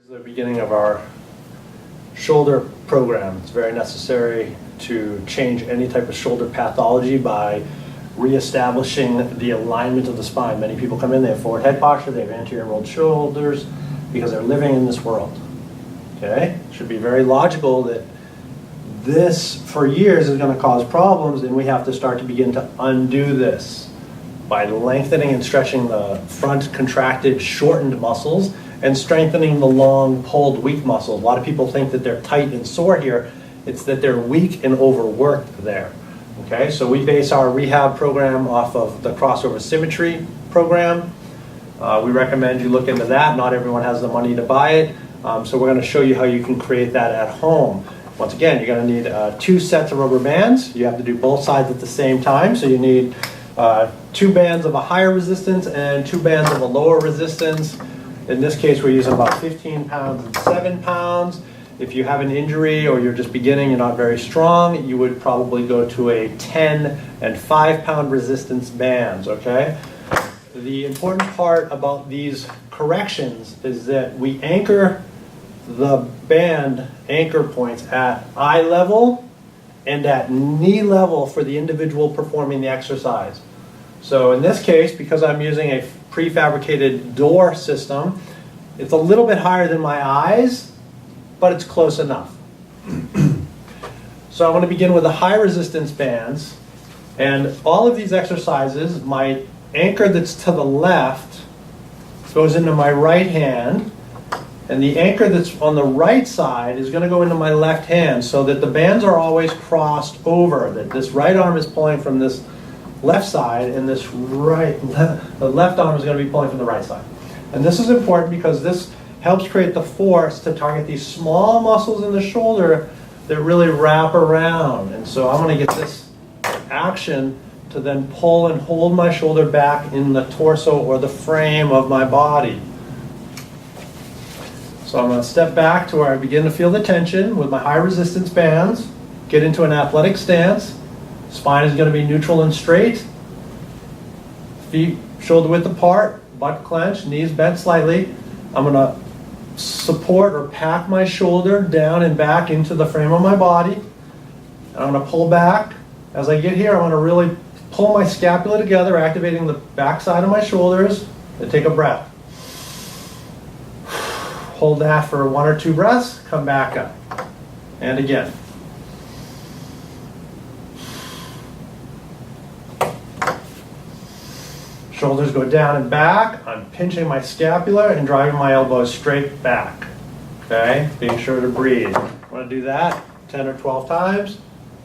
This is the beginning of our shoulder program. It's very necessary to change any type of shoulder pathology by reestablishing the alignment of the spine. Many people come in, they have forward head posture, they have anterior rolled shoulders because they're living in this world. Okay? It should be very logical that this for years is going to cause problems, and we have to start to begin to undo this by lengthening and stretching the front contracted, shortened muscles and strengthening the long, pulled, weak muscles. A lot of people think that they're tight and sore here. It's that they're weak and overworked there. Okay, so we base our rehab program off of the Crossover Symmetry program. We recommend you look into that. Not everyone has the money to buy it. So we're going to show you how you can create that at home. Once again, you're going to need 2 sets of rubber bands. You have to do both sides at the same time. So you need 2 bands of a higher resistance and 2 bands of a lower resistance. In this case, we're using about 15 pounds and 7 pounds. If you have an injury or you're just beginning, you're not very strong, you would probably go to a 10 and 5 pound resistance bands, okay? The important part about these corrections is that we anchor the band anchor points at eye level and at knee level for the individual performing the exercise. So in this case, because I'm using a prefabricated door system, it's a little bit higher than my eyes, but it's close enough. So I'm going to begin with the high resistance bands, and all of these exercises, my anchor that's to the left goes into my right hand, and the anchor that's on the right side is going to go into my left hand, so that the bands are always crossed over, that this right arm is pulling from this left side, and this the left arm is going to be pulling from the right side. And this is important because this helps create the force to target these small muscles in the shoulder that really wrap around. And so I'm going to get this action to then pull and hold my shoulder back in the torso or the frame of my body. So I'm going to step back to where I begin to feel the tension with my high resistance bands, get into an athletic stance. Spine is going to be neutral and straight. Feet shoulder width apart, butt clenched, knees bent slightly. I'm going to support or pack my shoulder down and back into the frame of my body. And I'm going to pull back. As I get here, I'm going to really pull my scapula together, activating the back side of my shoulders, and take a breath. Hold that for 1 or 2 breaths, come back up. And again. Shoulders go down and back. I'm pinching my scapula and driving my elbows straight back. Okay, being sure to breathe. I'm going to do that 10 or 12 times.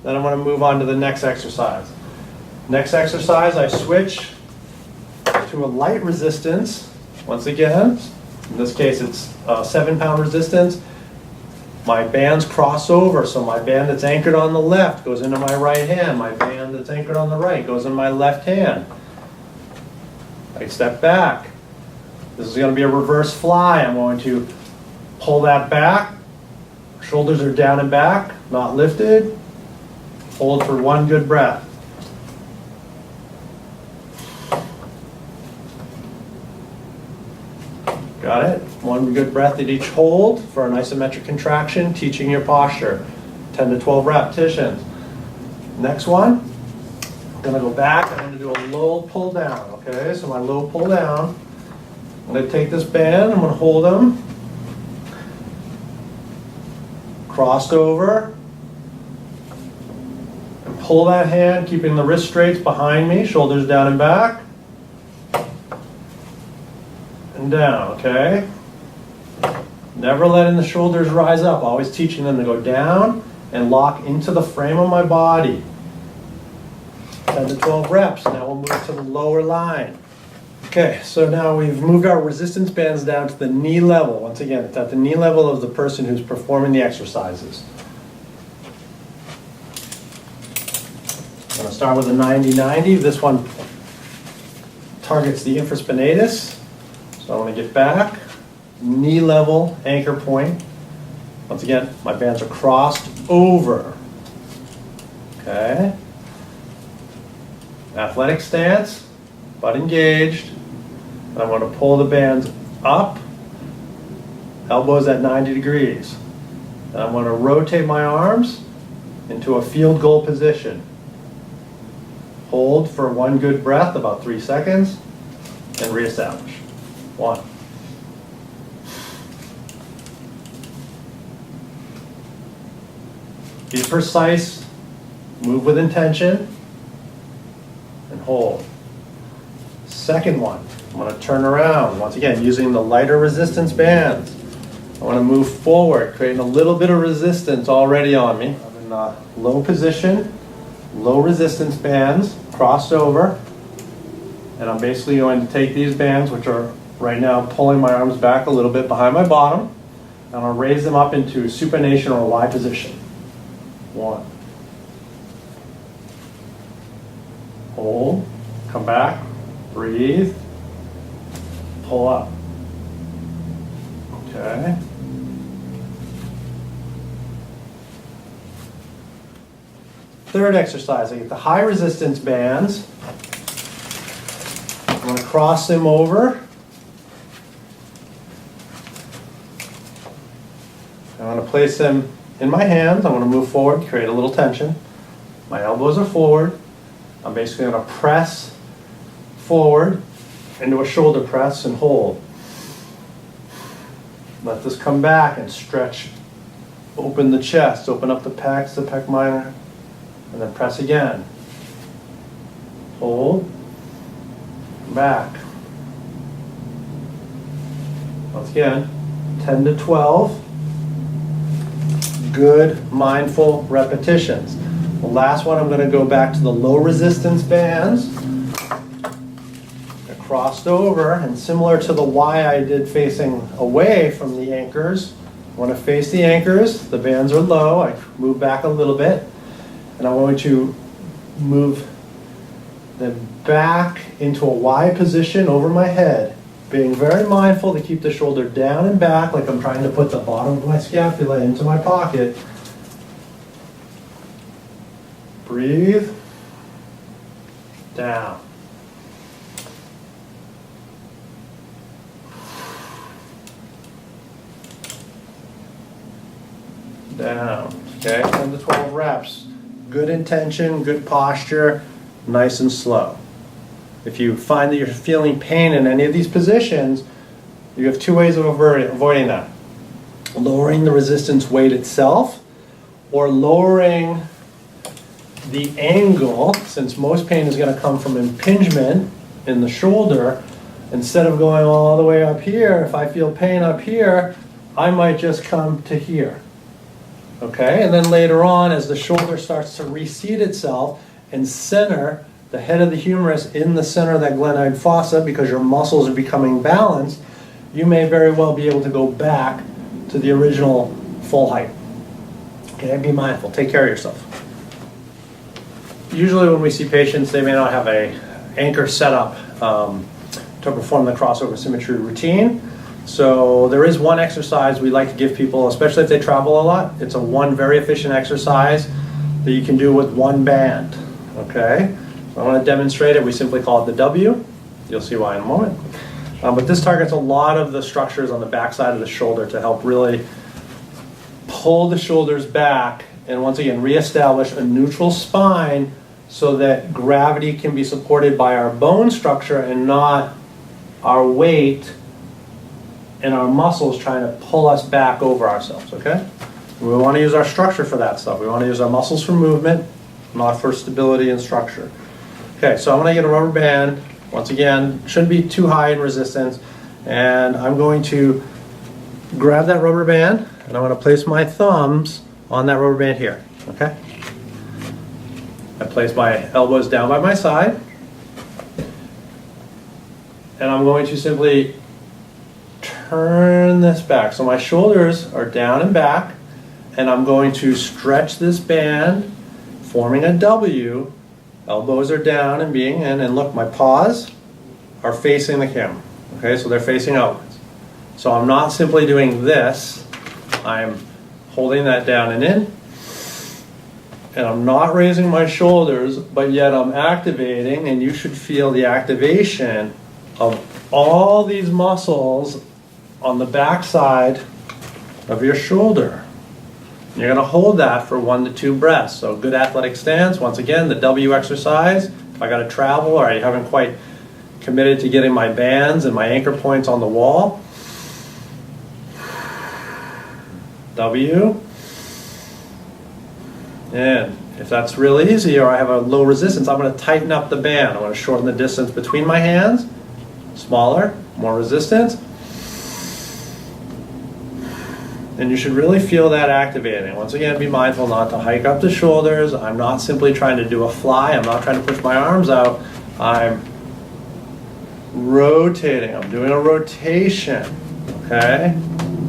Then I'm going to move on to the next exercise. Next exercise, I switch to a light resistance. Once again, in this case it's a 7 pound resistance. My bands cross over, so my band that's anchored on the left goes into my right hand. My band that's anchored on the right goes in my left hand. I step back. This is going to be a reverse fly. I'm going to pull that back. Shoulders are down and back, not lifted. Hold for 1 good breath. Got it? 1 good breath at each hold for an isometric contraction, teaching your posture. 10 to 12 repetitions. Next one. I'm going to go back, I'm going to do a low pull down, okay? So my low pull down, I'm going to take this band, I'm going to hold them, crossed over, and pull that hand, keeping the wrist straight behind me, shoulders down and back, and down, okay? Never letting the shoulders rise up, always teaching them to go down and lock into the frame of my body. 10 to 12 reps. Now we'll move to the lower line. Okay, so now we've moved our resistance bands down to the knee level. Once again, it's at the knee level of the person who's performing the exercises. I'm going to start with a 90-90. This one targets the infraspinatus. So I want to get back. Knee level anchor point. Once again, my bands are crossed over. Okay. Athletic stance, butt engaged. And I'm going to pull the bands up elbows at 90 degrees. And I'm going to rotate my arms into a field goal position. Hold for one good breath, about 3 seconds, and reestablish. 1. Be precise, move with intention, and hold. Second one, I'm going to turn around, once again, using the lighter resistance bands. I want to move forward, creating a little bit of resistance already on me. I'm in a low position, low resistance bands, crossed over, and I'm basically going to take these bands, which are right now pulling my arms back a little bit behind my bottom, and I'll raise them up into supination or Y position. 1. Hold, come back, breathe, pull up. Okay. Third exercise, I get the high resistance bands. I'm going to cross them over. I'm going to place them in my hands. I'm going to move forward, create a little tension. My elbows are forward. I'm basically going to press forward into a shoulder press and hold. Let this come back and stretch. Open the chest, open up the pecs, the pec minor, and then press again. Hold. Back. Once again, 10 to 12. Good, mindful repetitions. The last one, I'm going to go back to the low resistance bands. I crossed over, and similar to the Y I did facing away from the anchors, I want to face the anchors. The bands are low. I move back a little bit, and I'm going to move them back into a Y position over my head, being very mindful to keep the shoulder down and back, like I'm trying to put the bottom of my scapula into my pocket. Breathe. Down. Down. Okay, 10 to 12 reps. Good intention, good posture, nice and slow. If you find that you're feeling pain in any of these positions, you have 2 ways of avoiding that. Lowering the resistance weight itself, or lowering the angle, since most pain is going to come from impingement in the shoulder. Instead of going all the way up here, if I feel pain up here, I might just come to here. Okay, and then later on, as the shoulder starts to reseat itself and center the head of the humerus in the center of that glenoid fossa, because your muscles are becoming balanced, you may very well be able to go back to the original full height. Okay, be mindful, take care of yourself. Usually when we see patients, they may not have a anchor set up to perform the crossover symmetry routine. So there is one exercise we like to give people, especially if they travel a lot. It's a one very efficient exercise that you can do with one band. Okay, so I want to demonstrate it. We simply call it the W. You'll see why in a moment. But this targets a lot of the structures on the back side of the shoulder to help really pull the shoulders back and once again reestablish a neutral spine so that gravity can be supported by our bone structure and not our weight and our muscles trying to pull us back over ourselves, okay? We want to use our structure for that stuff. We want to use our muscles for movement, not for stability and structure. Okay, so I'm going to get a rubber band. Once again, shouldn't be too high in resistance. And I'm going to grab that rubber band, and I'm going to place my thumbs on that rubber band here, okay? I place my elbows down by my side. And I'm going to simply turn this back. So my shoulders are down and back, and I'm going to stretch this band, forming a W. Elbows are down and being in, and look, my paws are facing the camera. Okay, so they're facing outwards. So I'm not simply doing this, I'm holding that down and in, and I'm not raising my shoulders, but yet I'm activating, and you should feel the activation of all these muscles on the back side of your shoulder. You're going to hold that for 1 to 2 breaths. So good athletic stance. Once again, the W exercise. If I got to travel or I haven't quite committed to getting my bands and my anchor points on the wall. W. And if that's real easy or I have a low resistance, I'm going to tighten up the band. I'm going to shorten the distance between my hands. Smaller, more resistance. And you should really feel that activating. Once again, be mindful not to hike up the shoulders. I'm not simply trying to do a fly. I'm not trying to push my arms out. I'm rotating. I'm doing a rotation. Okay?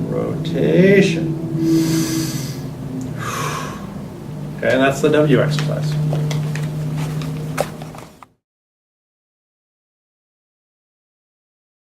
Rotation. Okay, and that's the W exercise.